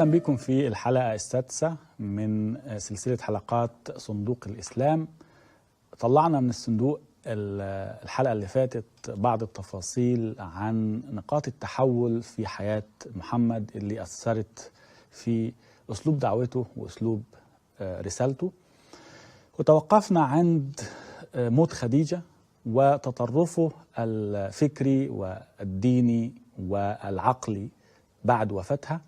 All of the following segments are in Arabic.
أهلا بكم في الحلقة السادسة من سلسلة حلقات صندوق الإسلام. طلعنا من الصندوق الحلقة اللي فاتت بعض التفاصيل عن نقاط التحول في حياة محمد اللي أثرت في أسلوب دعوته وأسلوب رسالته، وتوقفنا عند موت خديجة وتطرفه الفكري والديني والعقلي بعد وفاتها.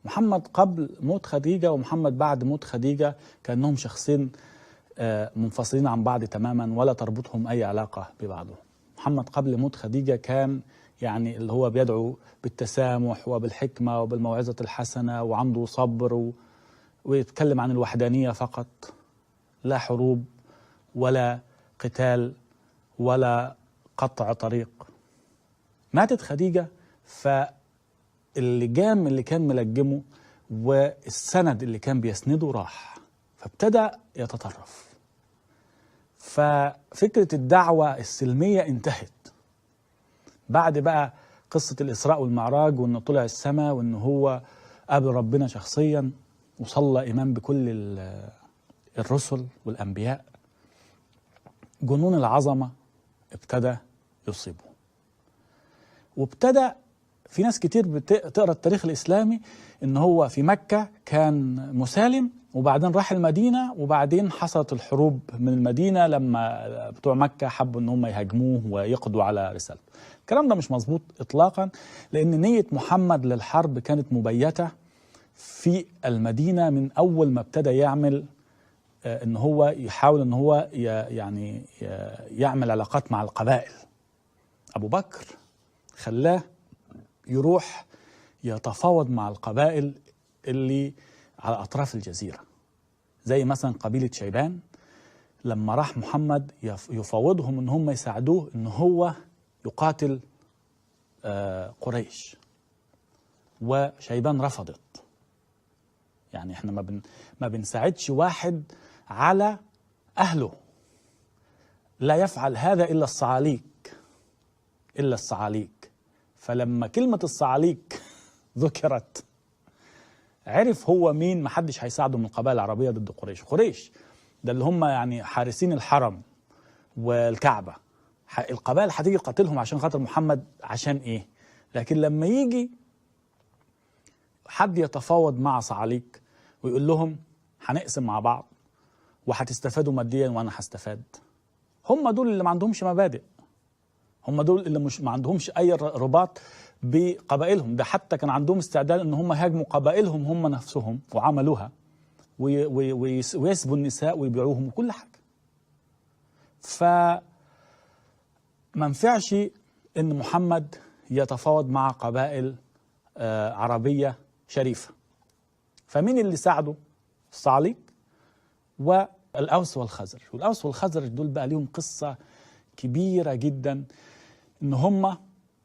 محمد قبل موت خديجة ومحمد بعد موت خديجة كأنهم شخصين منفصلين عن بعض تماما ولا تربطهم أي علاقة ببعضهم. محمد قبل موت خديجة كان يعني اللي هو بيدعو بالتسامح وبالحكمة وبالموعظة الحسنة وعنده صبر ويتكلم عن الوحدانية فقط، لا حروب ولا قتال ولا قطع طريق. ماتت خديجة، فاللجام اللي كان ملجمه والسند اللي كان بيسنده راح، فابتدى يتطرف. ففكرة الدعوة السلمية انتهت بعد بقى قصة الإسراء والمعراج، وإنه طلع السماء وإنه هو قابل ربنا شخصيا وصلى إمام بكل الرسل والأنبياء. جنون العظمة ابتدى يصيبه، وابتدى في ناس كتير بتقرأ التاريخ الإسلامي إن هو في مكة كان مسالم وبعدين راح المدينة وبعدين حصلت الحروب من المدينة لما بتوع مكة حبوا إن هم يهاجموه ويقضوا على رسالته. الكلام ده مش مظبوط إطلاقا، لأن نية محمد للحرب كانت مبيتة في المدينة من أول ما ابتدى يعمل إن هو يحاول إن هو يعني يعمل علاقات مع القبائل. أبو بكر خلاه يروح يتفاوض مع القبائل اللي على أطراف الجزيرة، زي مثلا قبيلة شيبان. لما راح محمد يفاوضهم إن هم يساعدوه إن هو يقاتل قريش، وشيبان رفضت. يعني احنا ما بنساعدش واحد على أهله، لا يفعل هذا إلا الصعاليك. فلما كلمة الصعاليك ذكرت عرف هو مين. محدش هيساعده من القبائل العربية ضد قريش ده اللي هم يعني حارسين الحرم والكعبة. القبائل هتيجي قتلهم عشان خاطر محمد، عشان ايه؟ لكن لما يجي حد يتفاوض مع صعاليك ويقول لهم هنقسم مع بعض وهتستفادوا ماديا وانا هستفاد، هم دول اللي ما عندهمش مبادئ، هم دول اللي مش ما عندهمش اي رباط بقبائلهم. ده حتى كان عندهم استعداد ان هم يهاجموا قبائلهم هم نفسهم وعملوها، ويسبوا النساء ويبيعوهم وكل حاجه. فما ينفعش ان محمد يتفاوض مع قبائل عربيه شريفه. فمين اللي ساعده؟ الصعاليك والأوس والخزرج. والأوس والخزرج دول بقى ليهم قصة كبيرة جدا، إن هم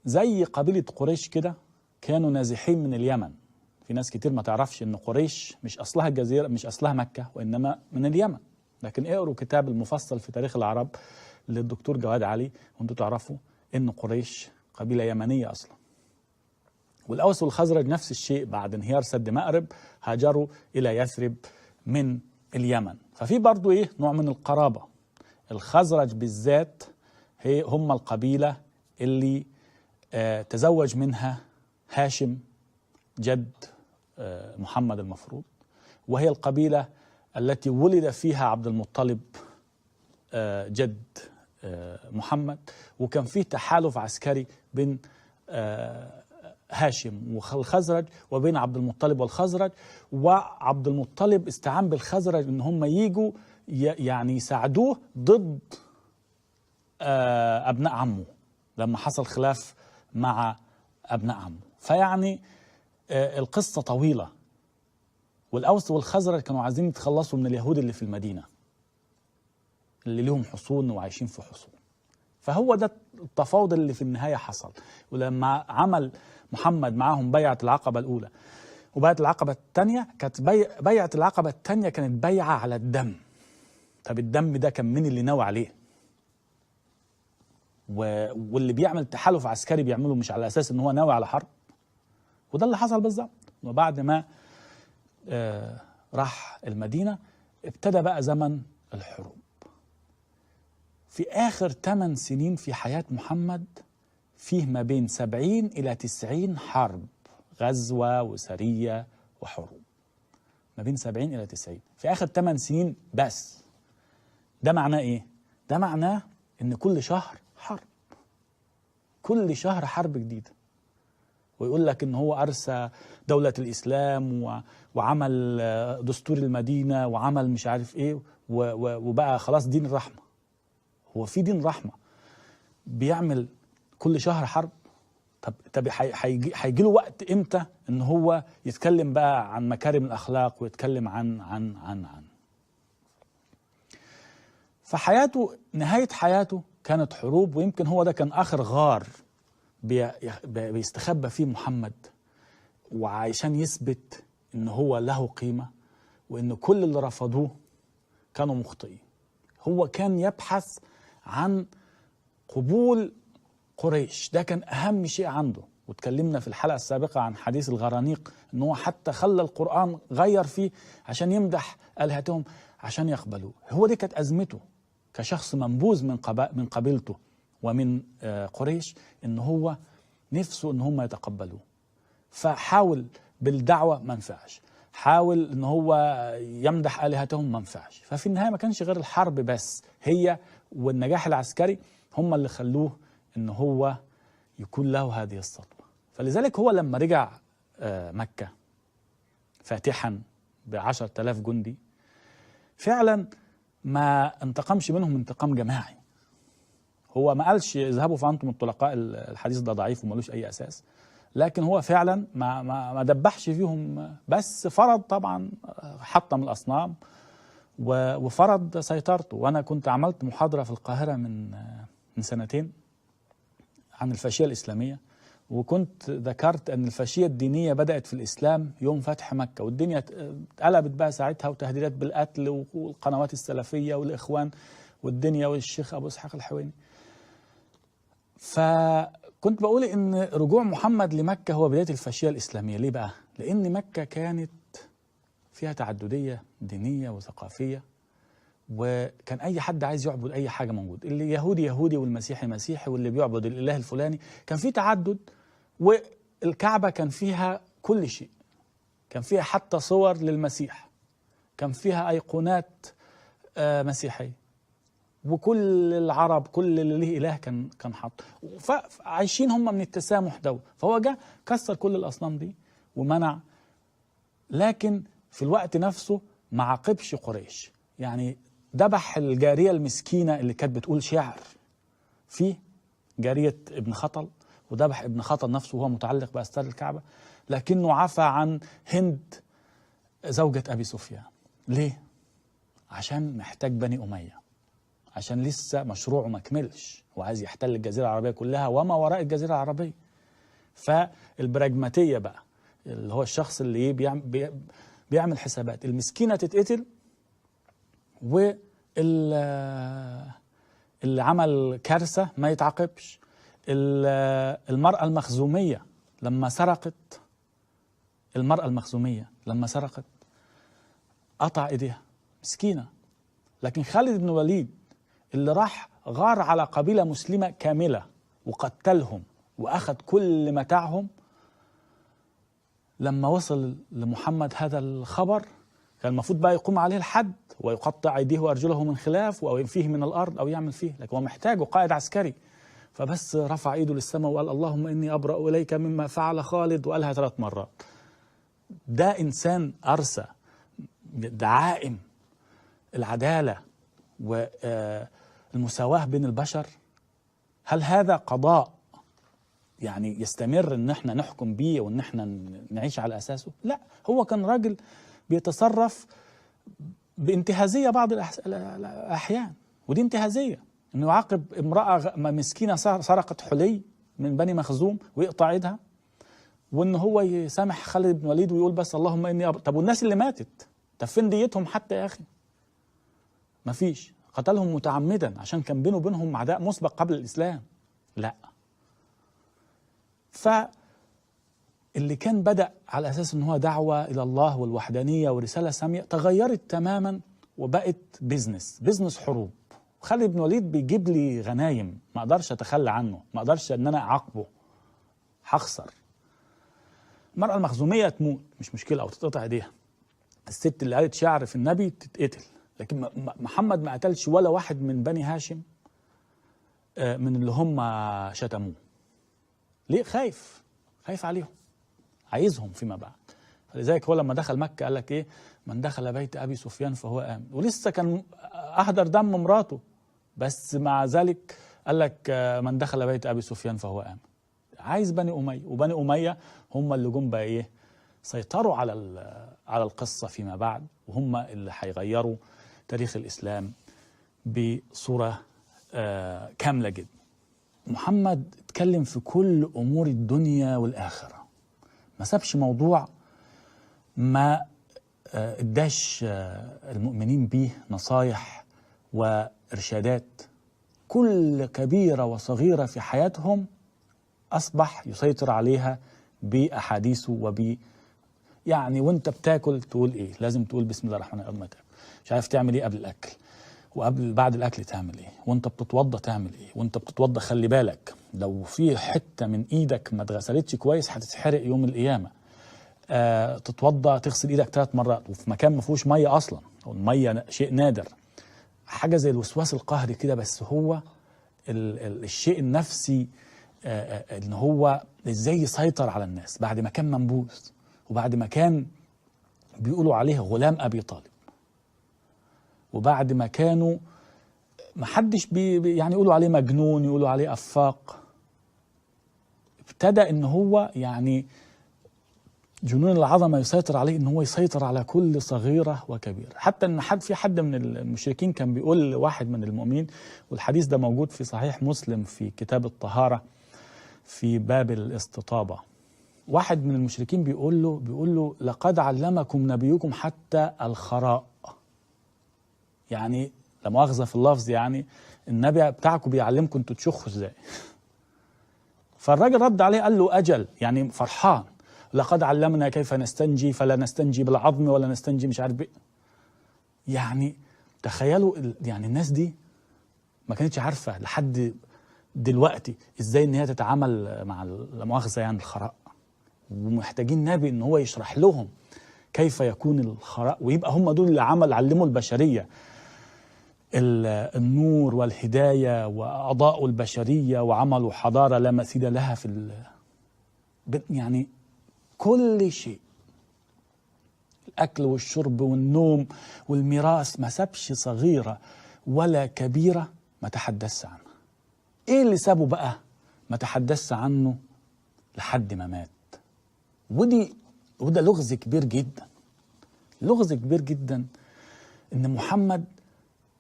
زي قبيلة قريش كده كانوا نازحين من اليمن. في ناس كتير ما تعرفش إن قريش مش أصلها الجزيرة، مش أصلها مكة، وإنما من اليمن. لكن اقروا كتاب المفصل في تاريخ العرب للدكتور جواد علي وانتوا تعرفوا إن قريش قبيلة يمنية أصلا. والأوس والخزرج نفس الشيء، بعد انهيار سد مأرب هاجروا إلى يثرب من اليمن. ففي برضو إيه نوع من القرابة. الخزرج بالذات هم القبيلة اللي تزوج منها هاشم جد محمد المفروض، وهي القبيلة التي ولد فيها عبد المطلب جد محمد، وكان فيه تحالف عسكري بين هاشم والخزرج وبين عبد المطلب والخزرج. وعبد المطلب استعان بالخزرج ان هم ييجوا يعني يساعدوه ضد ابناء عمه لما حصل خلاف مع ابناء عمه. فيعني القصة طويلة. والأوس والخزرج كانوا عايزين يتخلصوا من اليهود اللي في المدينة اللي لهم حصون وعايشين في حصون. فهو ده التفاوض اللي في النهاية حصل. ولما عمل محمد معاهم بيعة العقبة الأولى وبيعة العقبة الثانية، كانت بيعة العقبة الثانية كانت بيعة على الدم. طب الدم ده كان مين اللي ناوي عليه؟ واللي بيعمل تحالف عسكري بيعمله مش على أساس إن هو ناوي على حرب. وده اللي حصل بالظبط. وبعد ما راح المدينة، ابتدى بقى زمن الحروب. في آخر 8 سنين في حياة محمد فيه ما بين 70 إلى 90 حرب، غزوة وسرية وحروب، ما بين 70 إلى 90 في آخر 8 سنين بس. ده معناه إيه؟ ده معناه إن كل شهر حرب، كل شهر حرب جديدة. ويقول لك إن هو أرسى دولة الإسلام وعمل دستور المدينة وعمل مش عارف إيه وبقى خلاص دين الرحمة. هو في دين رحمة بيعمل كل شهر حرب؟ طب هيجي له وقت امتى ان هو يتكلم بقى عن مكارم الاخلاق ويتكلم عن فحياته، نهاية حياته كانت حروب. ويمكن هو ده كان اخر غار بيستخبى فيه محمد، وعشان يثبت ان هو له قيمة وان كل اللي رفضوه كانوا مخطئين. هو كان يبحث عن قبول قريش، ده كان أهم شيء عنده. واتكلمنا في الحلقة السابقة عن حديث الغرانيق، إن هو حتى خلى القرآن غير فيه عشان يمدح آلهتهم عشان يقبلوه. هو دي كانت أزمته كشخص منبوذ من قبيلته ومن قريش، إن هو نفسه إن هم يتقبلوه. فحاول بالدعوة ما نفعش، حاول إن هو يمدح آلهتهم ما نفعش. ففي النهاية ما كانش غير الحرب بس هي والنجاح العسكري هم اللي خلوه إن هو يكون له هذه السطوة. فلذلك هو لما رجع مكة فاتحا ب10,000 جندي، فعلا ما انتقمش منهم انتقام جماعي. هو ما قالش اذهبوا فأنتم الطلقاء، الحديث ده ضعيف وملوش أي أساس، لكن هو فعلا ما دبحش فيهم، بس فرض طبعا حطم الأصنام وفرض سيطرته. وأنا كنت عملت محاضرة في القاهرة من 2 عن الفاشية الإسلامية، وكنت ذكرت أن الفاشية الدينية بدأت في الإسلام يوم فتح مكة، والدنيا اتقلبت بقى ساعتها، وتهديدات بالقتل والقنوات السلفية والإخوان والدنيا والشيخ أبو إسحاق الحويني. فكنت بقول إن رجوع محمد لمكة هو بداية الفاشية الإسلامية. ليه بقى؟ لأن مكة كانت فيها تعددية دينية وثقافية، وكان أي حد عايز يعبد أي حاجة موجود، اللي يهودي يهودي والمسيحي مسيحي واللي بيعبد الإله الفلاني. كان في تعدد، والكعبة كان فيها كل شيء، كان فيها حتى صور للمسيح، كان فيها أيقونات مسيحية، وكل العرب كل اللي له إله كان حط، فعايشين هم من التسامح ده. فهو جاء كسر كل الأصنام دي ومنع، لكن في الوقت نفسه ما عاقبش قريش. يعني ذبح الجارية المسكينة اللي كانت بتقول شعر فيه، جارية ابن خطل، وذبح ابن خطل نفسه وهو متعلق بأستار الكعبة، لكنه عفى عن هند زوجة أبي سفيان. ليه؟ عشان محتاج بني أمية، عشان لسه مشروعه ما كملش، وعايز يحتل الجزيرة العربية كلها وما وراء الجزيرة العربية. فالبراجماتية بقى، اللي هو الشخص اللي بيعمل حسابات، المسكينة تتقتل، واللي عمل كارثة ما يتعاقبش. المرأة المخزومية لما سرقت قطع ايديها، مسكينة. لكن خالد بن الوليد اللي راح غار على قبيلة مسلمة كاملة وقتلهم وأخذ كل متاعهم، لما وصل لمحمد هذا الخبر كان المفروض بقى يقوم عليه الحد ويقطع أيديه وأرجله من خلاف أو ينفيه من الأرض أو يعمل فيه، لكن هو محتاجه قائد عسكري. فبس رفع ايده للسماء وقال اللهم إني أبرأ إليك مما فعل خالد، وقالها 3 مرات. ده إنسان أرسى، دعائم العدالة والمساواة بين البشر. هل هذا قضاء يعني يستمر ان احنا نحكم بيه وان احنا نعيش على اساسه؟ لا، هو كان راجل بيتصرف بانتهازية بعض الأحيان، ودي انتهازية، انه يعاقب امرأة مسكينة سرقت حلي من بني مخزوم ويقطع ايدها، وان هو يسامح خالد بن الوليد ويقول بس اللهم اني طب والناس اللي ماتت، طب فين ديتهم حتى يا اخي؟ مفيش. قتلهم متعمدا عشان كان بينه وبينهم عداء مسبق قبل الإسلام. لا. اللي كان بدأ على أساس أنه هو دعوة إلى الله والوحدانية ورسالة سامية تغيرت تماما وبقت بيزنس حروب. خالد بن الوليد بيجيب لي غنايم، ما أقدرش أتخلى عنه، ما أقدرش أن أنا أعاقبه، هخسر. المرأة المخزومية تموت مش مشكلة أو تتقطع إيديها، الست اللي قالت شعر في النبي تتقتل، لكن محمد ما قتلش ولا واحد من بني هاشم من اللي هم شتموه. ليه؟ خايف عليهم، عايزهم فيما بعد. فلذلك هو لما دخل مكة قال لك ايه؟ من دخل بيت ابي سفيان فهو امن، ولسه كان اهدر دم مراته، بس مع ذلك قال لك من دخل بيت ابي سفيان فهو امن. عايز بني اميه، وبني اميه هم اللي جم بقى ايه؟ سيطروا على القصة فيما بعد، وهم اللي هيغيروا تاريخ الاسلام بصورة كاملة جدا. محمد اتكلم في كل امور الدنيا والاخرة، ما سابش موضوع ما اداش المؤمنين به نصايح وارشادات. كل كبيرة وصغيرة في حياتهم اصبح يسيطر عليها باحاديثه يعني وانت بتاكل تقول ايه؟ لازم تقول بسم الله الرحمن الرحيم. مش عارف تعمل ايه قبل الاكل، بعد الاكل تعمل ايه، وانت بتتوضى تعمل ايه، وانت بتتوضى خلي بالك لو في حته من ايدك ما اتغسلتش كويس هتتحرق يوم القيامه. تتوضى تغسل ايدك 3 مرات وفي مكان ما فيهوش ميه اصلا، والميه شيء نادر، حاجه زي الوسواس القهري كده، بس هو الشيء النفسي ان هو ازاي يسيطر على الناس بعد ما كان منبوذ، وبعد ما كان بيقولوا عليه غلام ابي طالب، وبعد ما كانوا محدش يعني يقولوا عليه مجنون، يقولوا عليه افاق. ابتدى ان هو يعني جنون العظمه يسيطر عليه، ان هو يسيطر على كل صغيره وكبيره. حتى ان في حد من المشركين كان بيقول لواحد من المؤمنين، والحديث ده موجود في صحيح مسلم في كتاب الطهاره في باب الاستطابه. واحد من المشركين بيقول له لقد علمكم نبيكم حتى الخراء، يعني لا مؤاخذه في اللفظ، يعني النبي بتاعكم بيعلمكم انتوا تشخوا ازاي. فالراجل رد عليه قال له اجل، يعني فرحان، لقد علمنا كيف نستنجي فلا نستنجي بالعظم ولا نستنجي مش عارف يعني تخيلوا يعني الناس دي ما كانتش عارفه لحد دلوقتي ازاي ان هي تتعامل مع لا مؤاخذه يعني الخراء، ومحتاجين نبي ان هو يشرح لهم كيف يكون الخراء، ويبقى هم دول اللي علموا البشريه النور والهدايه واضاءوا البشريه وعملوا حضاره لا مثيل لها في يعني كل شيء، الأكل والشرب والنوم والميراث، ما سابش صغيرة ولا كبيرة ما تحدث عنها. إيه اللي سابه بقى ما تحدث عنه لحد ما مات؟ وده لغز كبير جدا، لغز كبير جدا، إن محمد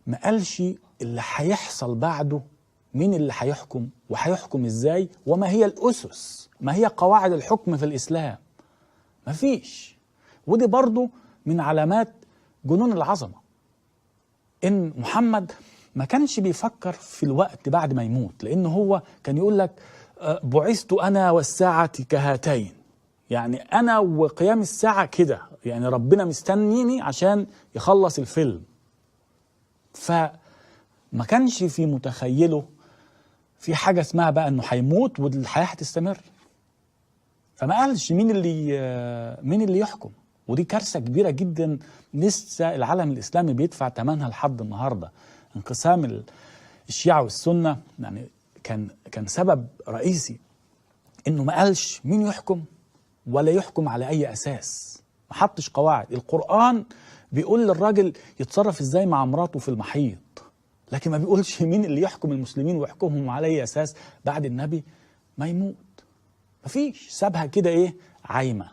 ما قالش اللي هيحصل بعده، مين اللي هيحكم وهيحكم إزاي، وما هي الأسس، ما هي قواعد الحكم في الإسلام. مفيش. ودي برضو من علامات جنون العظمة، إن محمد ما كانش بيفكر في الوقت بعد ما يموت، لأنه هو كان يقول لك بعثت أنا والساعة كهاتين، يعني أنا وقيام الساعة كده، يعني ربنا مستنيني عشان يخلص الفيلم. فما كانش في متخيله في حاجة اسمها بقى إنه هيموت والحياة هتستمر. فما قالش مين اللي يحكم، ودي كارثة كبيرة جدا لسه العالم الإسلامي بيدفع ثمنها لحد النهاردة. انقسام الشيعة والسنة يعني كان سبب رئيسي إنه ما قالش مين يحكم ولا يحكم على أي أساس، ما حطش قواعد. القرآن بيقول للراجل يتصرف إزاي مع مراته في المحيط، لكن ما بيقولش مين اللي يحكم المسلمين ويحكمهم على أي أساس بعد النبي ما يموت. مفيش، سابها كده ايه عايمه.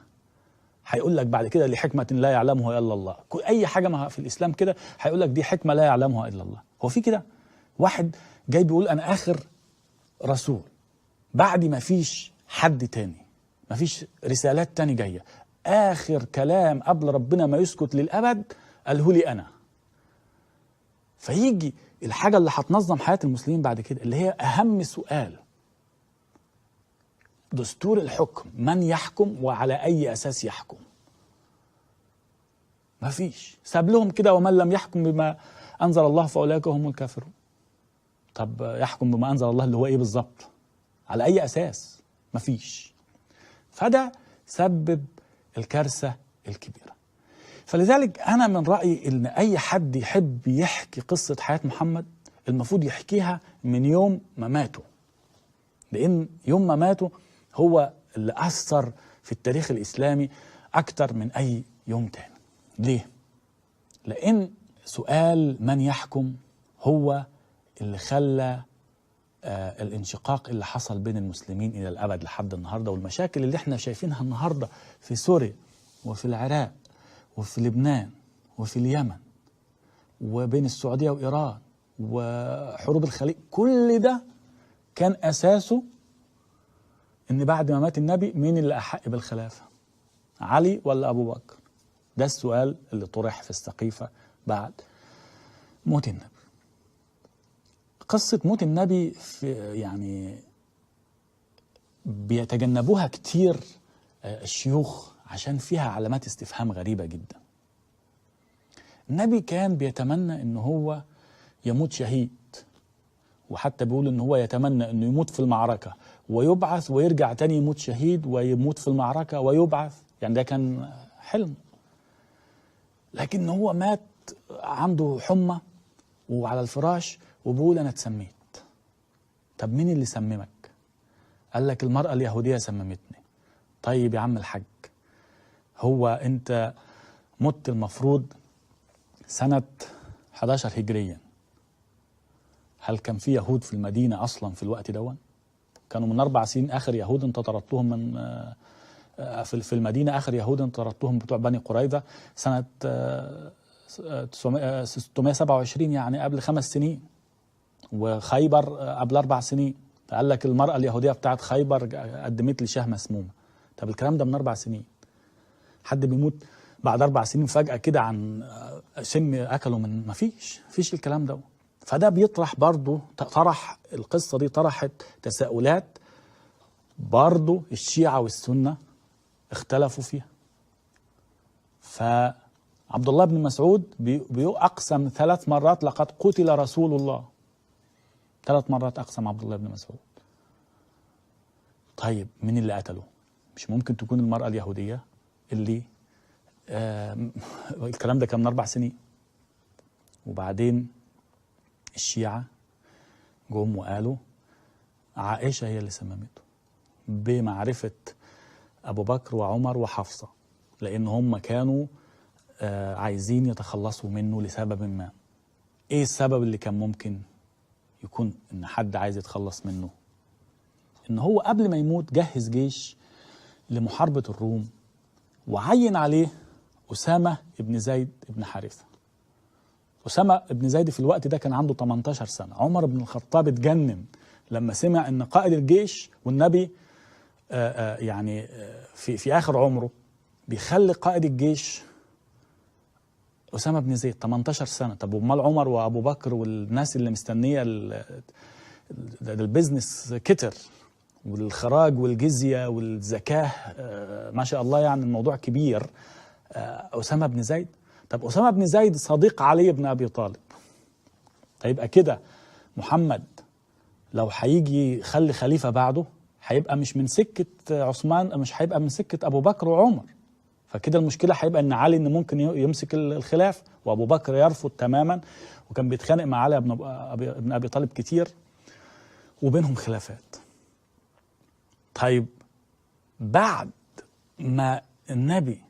هيقول لك بعد كده لحكمه لا يعلمها الا الله، اي حاجه ما في الاسلام كده هيقول لك دي حكمه لا يعلمها الا الله. هو في كده واحد جاي بيقول انا اخر رسول، بعد ما فيش حد تاني، ما فيش رسالات تاني جايه، اخر كلام قبل ربنا ما يسكت للابد قاله لي انا. فيجي الحاجه اللي هتنظم حياه المسلمين بعد كده، اللي هي اهم سؤال، دستور الحكم، من يحكم وعلى أي أساس يحكم؟ ما فيش، ساب لهم كده ومن لم يحكم بما أنزل الله فأولئك هم الكافرون. طب يحكم بما أنزل الله اللي هو إيه بالظبط؟ على أي أساس؟ ما فيش. فده سبب الكارثة الكبيرة. فلذلك أنا من رأيي إن أي حد يحب يحكي قصة حياة محمد المفروض يحكيها من يوم ما ماتوا، لأن يوم ما ماتوا هو اللي أثر في التاريخ الإسلامي أكتر من أي يوم تاني. ليه؟ لأن سؤال من يحكم هو اللي خلى الانشقاق اللي حصل بين المسلمين إلى الأبد لحد النهاردة، والمشاكل اللي احنا شايفينها النهاردة في سوريا وفي العراق وفي لبنان وفي اليمن وبين السعودية وإيران وحروب الخليج. كل ده كان أساسه إن بعد ما مات النبي مين اللي أحق بالخلافة؟ علي ولا أبو بكر؟ ده السؤال اللي طرح في السقيفة بعد موت النبي. قصة موت النبي في يعني بيتجنبوها كتير الشيوخ عشان فيها علامات استفهام غريبة جدا. النبي كان بيتمنى إن هو يموت شهيد، وحتى بيقول إن هو يتمنى إنه يموت في المعركة ويبعث ويرجع تاني يموت شهيد ويموت في المعركة ويبعث، يعني ده كان حلم. لكن هو مات عنده حمى وعلى الفراش وبيقول أنا اتسميت. طب مين اللي سممك؟ قال لك المرأة اليهودية سممتني. طيب يا عم الحاج، هو أنت مت المفروض سنة 11 هجريا، هل كان في يهود في المدينة أصلا في الوقت دون؟ كانوا من 4 سنين آخر يهود انت طردتهم من في المدينة، آخر يهود انت طردتهم بتوع بني قريظة سنة 627، يعني قبل 5 سنين، وخيبر قبل 4 سنين. قال لك المرأة اليهودية بتاعت خيبر قدمت لي شاه مسمومة. طب الكلام ده من 4 سنين، حد بيموت بعد 4 سنين فجأة كده عن سم أكله من ما فيش الكلام ده. فده بيطرح برضو، طرح القصة دي طرحت تساؤلات برضو الشيعة والسنة اختلفوا فيها. فعبد الله بن مسعود بيقسم 3 مرات لقد قتل رسول الله، 3 مرات أقسم عبد الله بن مسعود. طيب مين اللي قتله؟ مش ممكن تكون المرأة اليهودية اللي الكلام ده كان من 4 سنين. وبعدين الشيعة جم وقالوا عائشة هي اللي سممته بمعرفة أبو بكر وعمر وحفصة، لأن هم كانوا عايزين يتخلصوا منه لسبب ما. إيه السبب اللي كان ممكن يكون إن حد عايز يتخلص منه؟ إن هو قبل ما يموت جهز جيش لمحاربة الروم وعين عليه أسامة ابن زيد ابن حارثة. أسامة ابن زيد في الوقت ده كان عنده 18 سنة. عمر بن الخطاب اتجنن لما سمع إن قائد الجيش والنبي يعني في آخر عمره بيخلي قائد الجيش أسامة بن زيد 18 سنة. طب ومال عمر وأبو بكر والناس اللي مستنية البيزنس كتر، والخراج والجزية والزكاة ما شاء الله، يعني الموضوع كبير. أسامة بن زيد، طب أسامة بن زيد صديق علي بن أبي طالب. هيبقى كده محمد لو هيجي يخلي خليفة بعده هيبقى مش من سكة عثمان، مش هيبقى من سكة أبو بكر وعمر. فكده المشكلة هيبقى إن علي إن ممكن يمسك الخلاف وأبو بكر يرفض تماما، وكان بيتخانق مع علي بن أبي طالب كتير وبينهم خلافات. طيب بعد ما النبي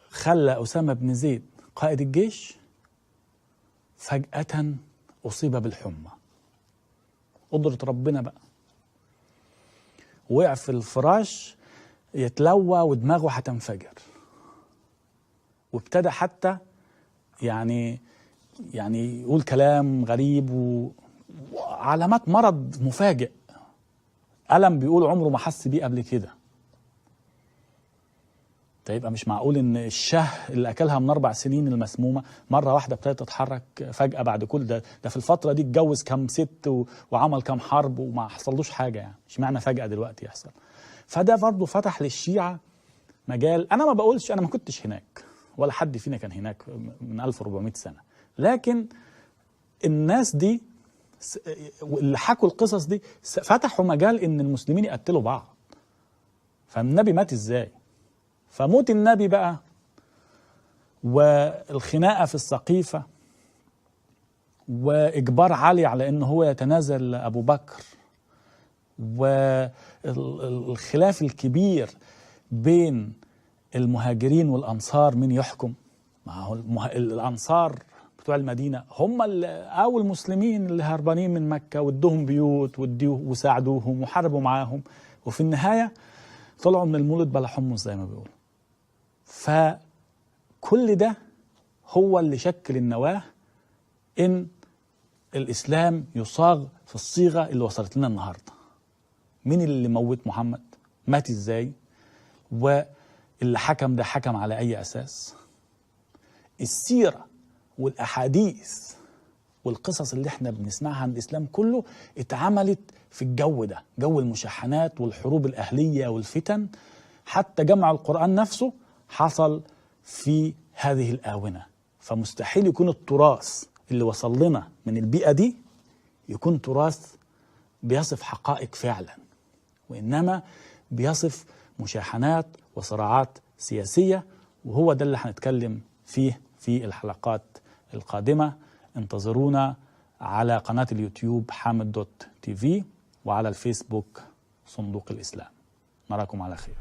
خلى أسامة بن زيد قائد الجيش فجأة أصيب بالحمى، قدرة ربنا بقى، وقع في الفراش يتلوى ودماغه هتنفجر، وابتدى حتى يعني يقول كلام غريب وعلامات مرض مفاجئ، ألم بيقول عمره ما حس بيه قبل كده. يبقى مش معقول ان الشه اللي اكلها من 4 سنين المسمومه مره واحده ابتدت تتحرك فجاه بعد كل ده في الفتره دي اتجوز كام ست وعمل كام حرب وما حصلوش حاجه، يعني مش معنى فجاه دلوقتي يحصل. فده برضه فتح للشيعه مجال. انا ما بقولش، انا ما كنتش هناك ولا حد فينا كان هناك من 1400 سنه، لكن الناس دي اللي حكوا القصص دي فتحوا مجال ان المسلمين يقتلوا بعض. فالنبي مات ازاي؟ فموت النبي بقى والخناقة في السقيفة وإجبار علي على إنه هو يتنازل لأبو بكر والخلاف الكبير بين المهاجرين والأنصار مين يحكم. ما هو الأنصار بتوع المدينة هم أو المسلمين اللي هربانين من مكة وادوهم بيوت وساعدوهم وحاربوا معاهم، وفي النهاية طلعوا من المولد بلا حمص زي ما بيقولوا. فكل ده هو اللي شكل النواة إن الإسلام يصاغ في الصيغة اللي وصلت لنا النهاردة. مين اللي موت محمد؟ مات إزاي؟ واللي حكم ده حكم على أي أساس؟ السيرة والأحاديث والقصص اللي احنا بنسمعها عن الإسلام كله اتعملت في الجو ده، جو المشاحنات والحروب الأهلية والفتن. حتى جمع القرآن نفسه حصل في هذه الآونة. فمستحيل يكون التراث اللي وصل لنا من البيئة دي يكون تراث بيصف حقائق فعلا، وإنما بيصف مشاحنات وصراعات سياسية. وهو ده اللي هنتكلم فيه في الحلقات القادمة. انتظرونا على قناة اليوتيوب حامد.tv وعلى الفيسبوك صندوق الإسلام. نراكم على خير.